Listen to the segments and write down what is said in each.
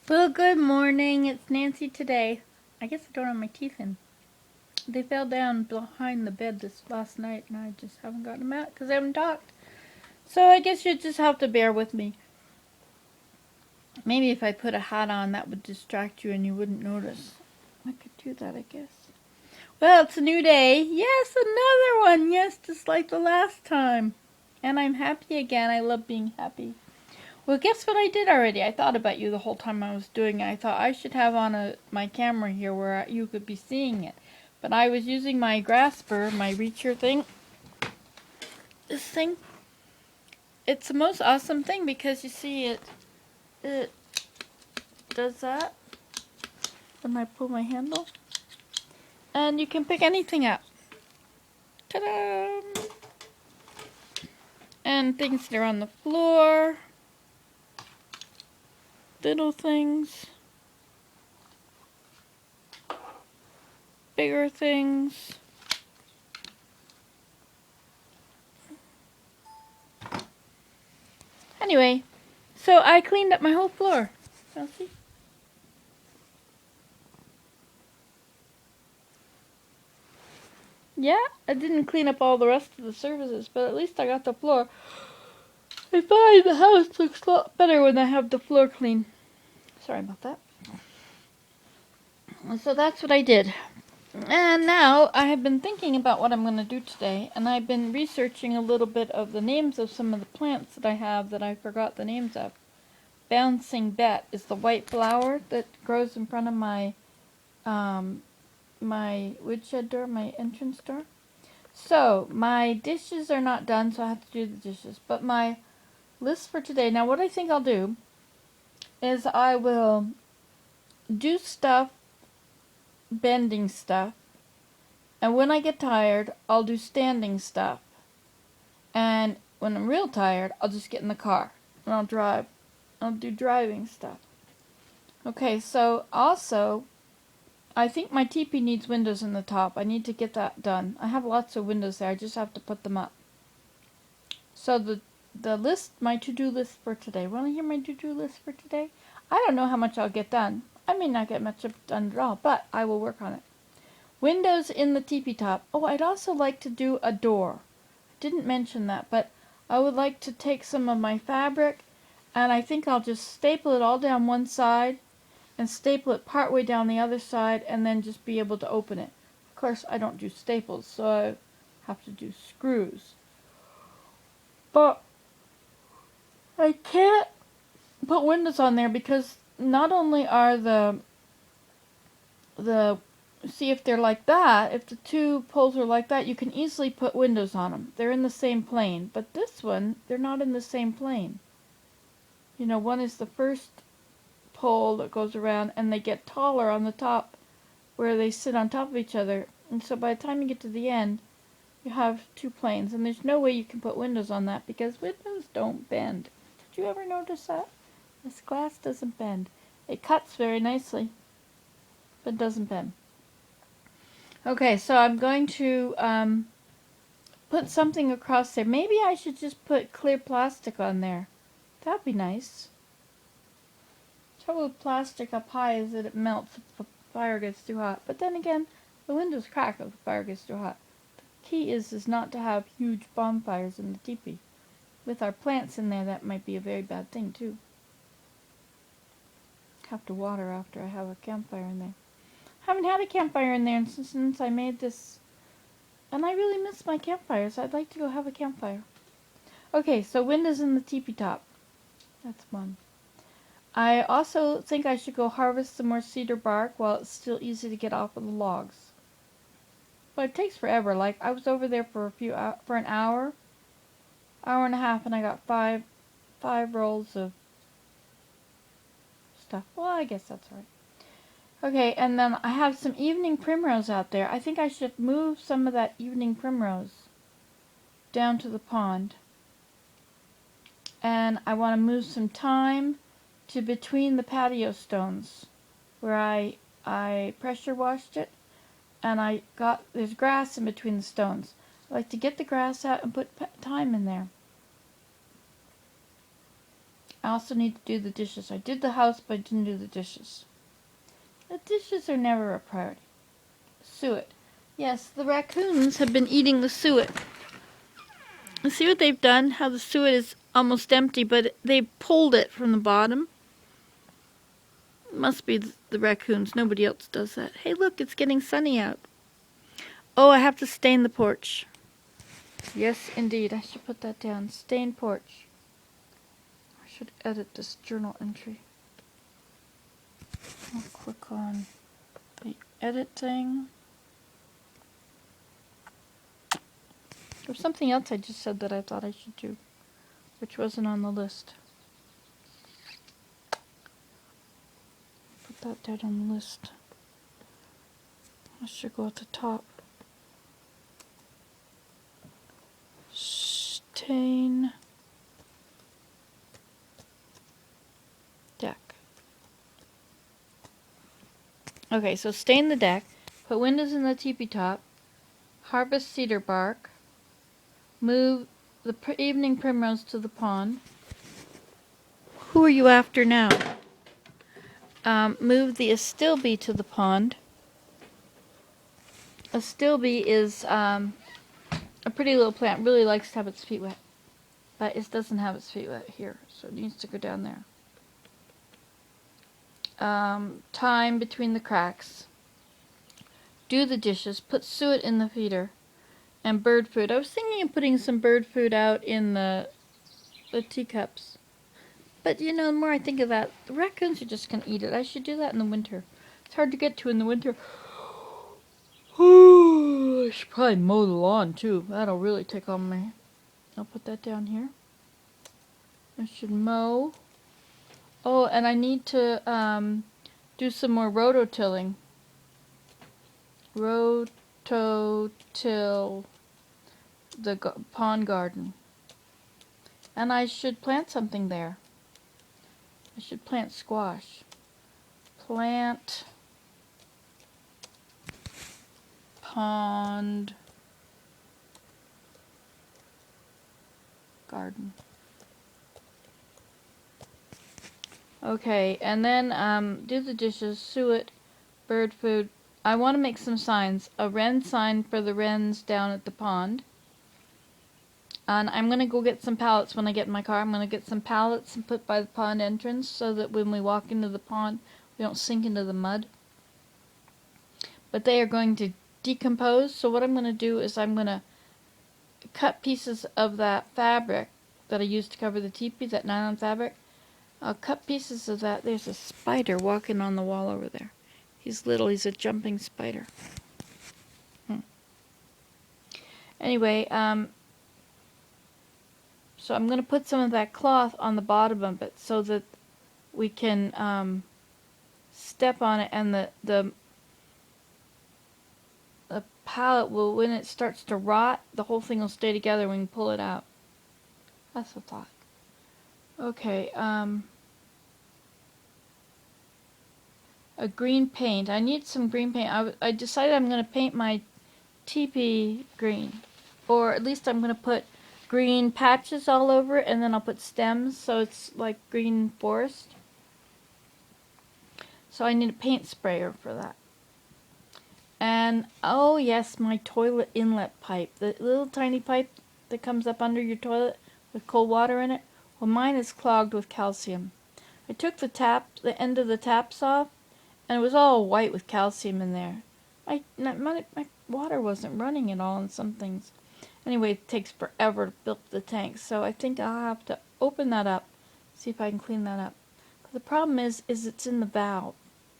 Well, good morning. It's Nancy today. I guess I don't have my teeth in. They fell down behind the bed this last night, and I just haven't gotten them out because I haven't talked. So I guess you just have to bear with me. Maybe if I put a hat on, that would distract you and you wouldn't notice. I could do that, I guess. Well, it's a new day. Yes, another one. Yes, just like the last time. And I'm happy again. I love being happy. Well, guess what I did already? I thought about you the whole time I was doing it. I thought I should have on my camera here where you could be seeing it. But I was using my grasper, my reacher thing. This thing. It's the most awesome thing because you see it does that when I pull my handle. And you can pick anything up. Ta-da! And things that are on the floor. Little things. Bigger things. Anyway, so I cleaned up my whole floor. You'll see. Yeah, I didn't clean up all the rest of the surfaces, but at least I got the floor. I find the house looks a lot better when I have the floor clean. Sorry about that. So that's what I did. And now I have been thinking about what I'm going to do today, and I've been researching a little bit of the names of some of the plants that I have that I forgot the names of. Bouncing Bet is the white flower that grows in front of my woodshed door, my entrance door. So my dishes are not done, so I have to do the dishes. But my list for today, now what I think I'll do is I will do stuff, bending stuff, and when I get tired, I'll do standing stuff. And when I'm real tired, I'll just get in the car and I'll drive. I'll do driving stuff. Okay, so also, I think my teepee needs windows in the top. I need to get that done. I have lots of windows there. I just have to put them up. So the list, my to-do list for today. Want to hear my to-do list for today? I don't know how much I'll get done. I may not get much done at all, but I will work on it. Windows in the teepee top. Oh, I'd also like to do a door. I didn't mention that, but I would like to take some of my fabric, and I think I'll just staple it all down one side and staple it partway down the other side and then just be able to open it. Of course, I don't do staples, so I have to do screws. But I can't put windows on there because not only are the see if they're like that, if the two poles are like that, you can easily put windows on them. They're in the same plane, but this one, they're not in the same plane. You know, one is the first pole that goes around and they get taller on the top where they sit on top of each other. And so by the time you get to the end, you have two planes, and there's no way you can put windows on that because windows don't bend. Did you ever notice that? This glass doesn't bend. It cuts very nicely, but doesn't bend. Okay, so I'm going to put something across there. Maybe I should just put clear plastic on there. That'd be nice. Trouble with plastic up high is that it melts if the fire gets too hot. But then again, the windows crack if the fire gets too hot. The key is not to have huge bonfires in the teepee. With our plants in there, that might be a very bad thing too. Have to water after I have a campfire in there. Haven't had a campfire in there since I made this, and I really miss my campfires. I'd like to go have a campfire. Okay, so windows in the teepee top. That's one. I also think I should go harvest some more cedar bark while it's still easy to get off of the logs. But it takes forever. Like I was over there for an hour and a half, and I got five rolls of stuff. Well, I guess that's right. Okay, and then I have some evening primrose out there. I think I should move some of that evening primrose down to the pond. And I want to move some thyme to between the patio stones where I pressure washed it, and there's grass in between the stones. I like to get the grass out and put thyme in there. I also need to do the dishes. I did the house, but I didn't do the dishes. The dishes are never a priority. Suet. Yes, the raccoons have been eating the suet. See what they've done? How the suet is almost empty, but they pulled it from the bottom. Must be the raccoons. Nobody else does that. Hey, look, it's getting sunny out. Oh, I have to stain the porch. Yes, indeed. I should put that down. Stain porch. I should edit this journal entry. I'll click on the edit thing. There's something else I just said that I thought I should do, which wasn't on the list. Put that down on the list. I should go at the top. Stain deck. Okay, so stain the deck, put windows in the teepee top, harvest cedar bark, move the evening primrose to the pond. Who are you after now? Move the astilbe to the pond. Astilbe is a pretty little plant. Really likes to have its feet wet, but it doesn't have its feet wet here, so it needs to go down there. Time between the cracks. Do the dishes. Put suet in the feeder. And bird food. I was thinking of putting some bird food out in the teacups. But you know, the more I think of that, the raccoons are just going to eat it. I should do that in the winter. It's hard to get to in the winter. I should probably mow the lawn too. That'll really take on me. I'll put that down here. I should mow. Oh, and I need to do some more rototilling. Rototill the pond garden. And I should plant something there. I should plant squash. Plant pond garden. Okay, and then do the dishes, suet, bird food. I want to make some signs. A wren sign for the wrens down at the pond. And I'm going to go get some pallets when I get in my car. I'm going to get some pallets and put by the pond entrance so that when we walk into the pond, we don't sink into the mud. But they are going to decompose, so what I'm going to do is I'm going to cut pieces of that fabric that I used to cover the teepee, that nylon fabric. I'll cut pieces of that. There's a spider walking on the wall over there. He's little. He's a jumping spider. Anyway, so I'm going to put some of that cloth on the bottom of it so that we can step on it, and the pallet will, when it starts to rot, the whole thing will stay together when we can pull it out. That's the thought. Okay, a green paint. I need some green paint. I decided I'm going to paint my teepee green. Or at least I'm going to put green patches all over it, and then I'll put stems so it's like green forest. So I need a paint sprayer for that. And, oh yes, my toilet inlet pipe. The little tiny pipe that comes up under your toilet with cold water in it. Well, mine is clogged with calcium. I took the end of the taps off, and it was all white with calcium in there. My water wasn't running at all in some things. Anyway, it takes forever to fill up the tank, so I think I'll have to open that up, see if I can clean that up. But the problem is it's in the valve.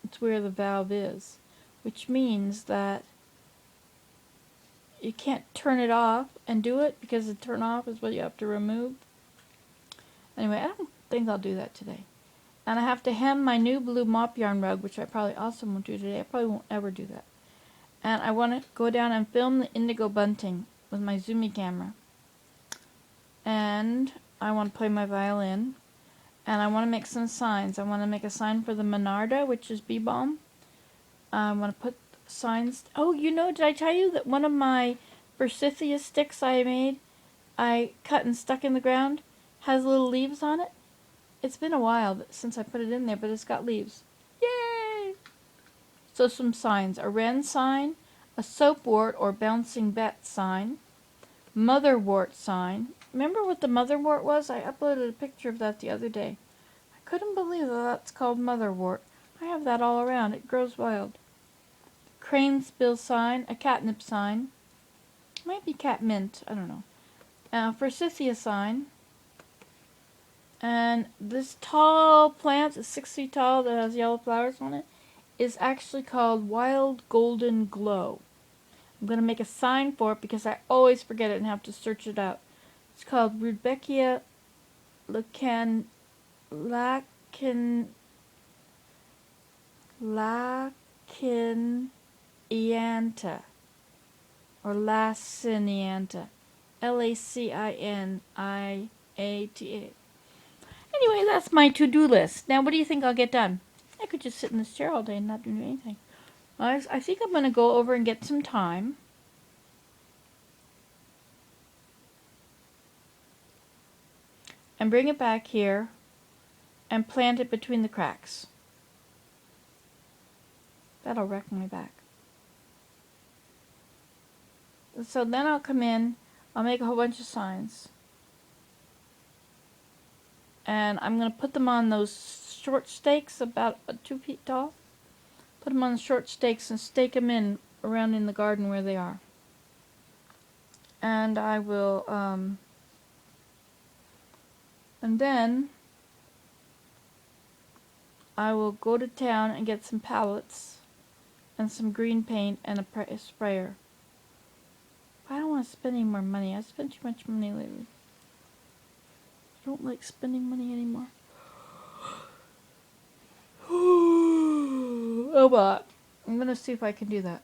It's where the valve is, which means that you can't turn it off and do it, because the turn off is what you have to remove. Anyway, I don't think I'll do that today. And I have to hem my new blue mop yarn rug, which I probably also won't do today. I probably won't ever do that. And I want to go down and film the indigo bunting with my Zoomy camera. And I want to play my violin. And I want to make some signs. I want to make a sign for the Monarda, which is bee balm. I want to put signs. Oh, you know, did I tell you that one of my Forsythia sticks I made, I cut and stuck in the ground, has little leaves on it? It's been a while since I put it in there, but it's got leaves. Yay! So some signs. A wren sign, a soapwort or bouncing bat sign, motherwort sign. Remember what the motherwort was? I uploaded a picture of that the other day. I couldn't believe that that's called motherwort. I have that all around. It grows wild. Crane's bill sign, a catnip sign. Might be catmint. I don't know. Forsythia sign. And this tall plant, it's 6 feet tall, that has yellow flowers on it, is actually called Wild Golden Glow. I'm going to make a sign for it because I always forget it and have to search it out. It's called Rudbeckia laciniata, or lacinianta, Laciniata. Anyway, that's my to-do list. Now, what do you think I'll get done? I could just sit in this chair all day and not do anything. I think I'm going to go over and get some thyme. And bring it back here and plant it between the cracks. That'll wreck my back. So then I'll come in, I'll make a whole bunch of signs. And I'm going to put them on those short stakes about 2 feet tall. Put them on the short stakes and stake them in around in the garden where they are. And I will, and then I will go to town and get some pallets and some green paint and a sprayer. I don't want to spend any more money. I spent too much money lately. I don't like spending money anymore. Oh, but I'm going to see if I can do that.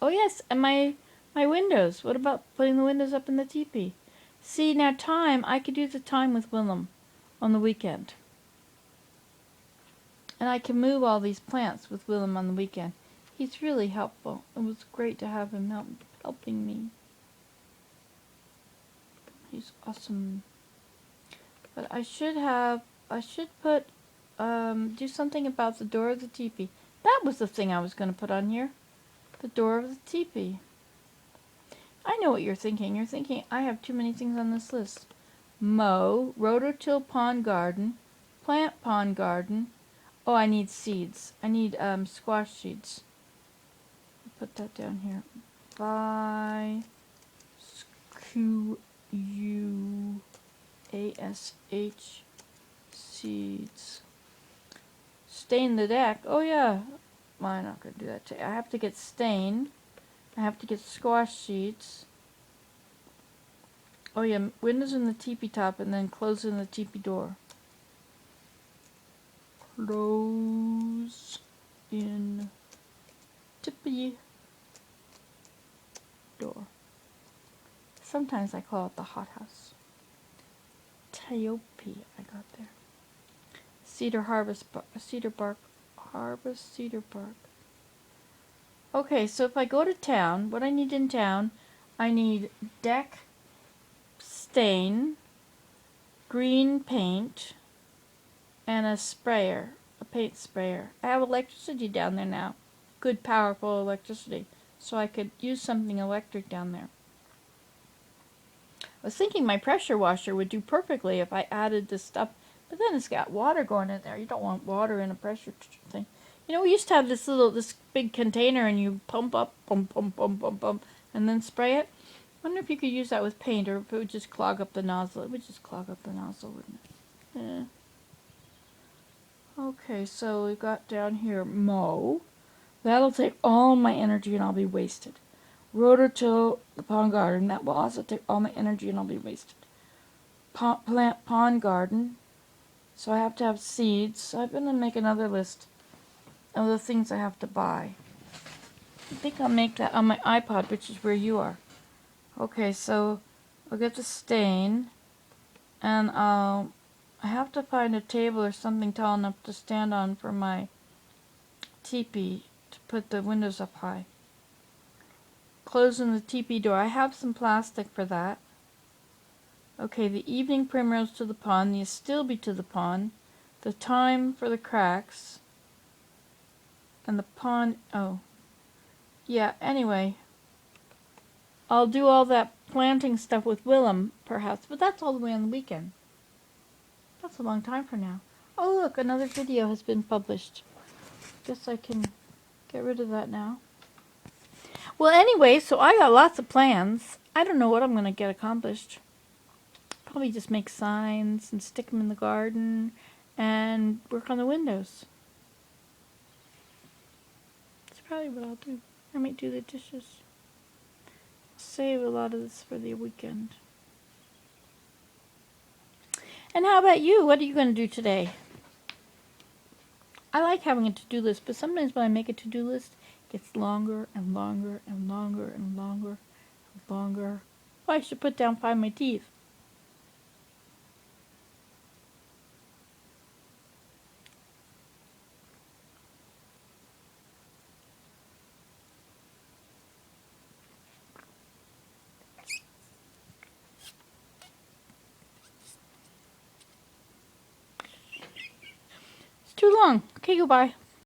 Oh yes, and my windows. What about putting the windows up in the teepee? See, now thyme, I could do the thyme with Willem on the weekend. And I can move all these plants with Willem on the weekend. He's really helpful. It was great to have him helping me. He's awesome. But I should put, do something about the door of the teepee. That was the thing I was going to put on here. The door of the teepee. I know what you're thinking. You're thinking, I have too many things on this list. Mow, rototill pond garden, plant pond garden. Oh, I need seeds. I need squash seeds. I'll put that down here. Buy QUASH seeds. Stain the deck. Oh yeah. Well, I'm not going to do that today. I have to get stain. I have to get squash seeds. Oh yeah, windows in the teepee top and then close in the teepee door. Close in teepee door. Sometimes I call it the hothouse. Tiope I got there. Cedar bark. Harvest cedar bark. Okay, so if I go to town, what I need in town, I need deck stain, green paint, and a sprayer, a paint sprayer. I have electricity down there now. Good, powerful electricity. So I could use something electric down there. I was thinking my pressure washer would do perfectly if I added this stuff, but then it's got water going in there. You don't want water in a pressure thing. You know, we used to have this big container and you pump up, pump, and then spray it. I wonder if you could use that with paint or if it would just clog up the nozzle. It would just clog up the nozzle, wouldn't it? Yeah. Okay, so we've got down here mow. That'll take all my energy and I'll be wasted. Rototill the pond garden. That will also take all my energy and I'll be wasted. Plant pond garden. So I have to have seeds. So I'm going to make another list of the things I have to buy. I think I'll make that on my iPod, which is where you are. Okay, so I'll get the stain, and I have to find a table or something tall enough to stand on for my teepee to put the windows up high. Closing the teepee door. I have some plastic for that. Okay, the evening primrose to the pond, the astilbe to the pond, the thyme for the cracks, and the pond. Oh, yeah, anyway. I'll do all that planting stuff with Willem, perhaps, but that's all the way on the weekend. That's a long time from now. Oh, look, another video has been published. Guess I can get rid of that now. Well, anyway, so I got lots of plans. I don't know what I'm going to get accomplished. Probably just make signs and stick them in the garden and work on the windows. That's probably what I'll do. I might do the dishes. Save a lot of this for the weekend. And how about you? What are you going to do today? I like having a to-do list, but sometimes when I make a to-do list, it gets longer and longer and longer and longer and longer. Oh, I should put down find my teeth. It's too long. Okay, goodbye.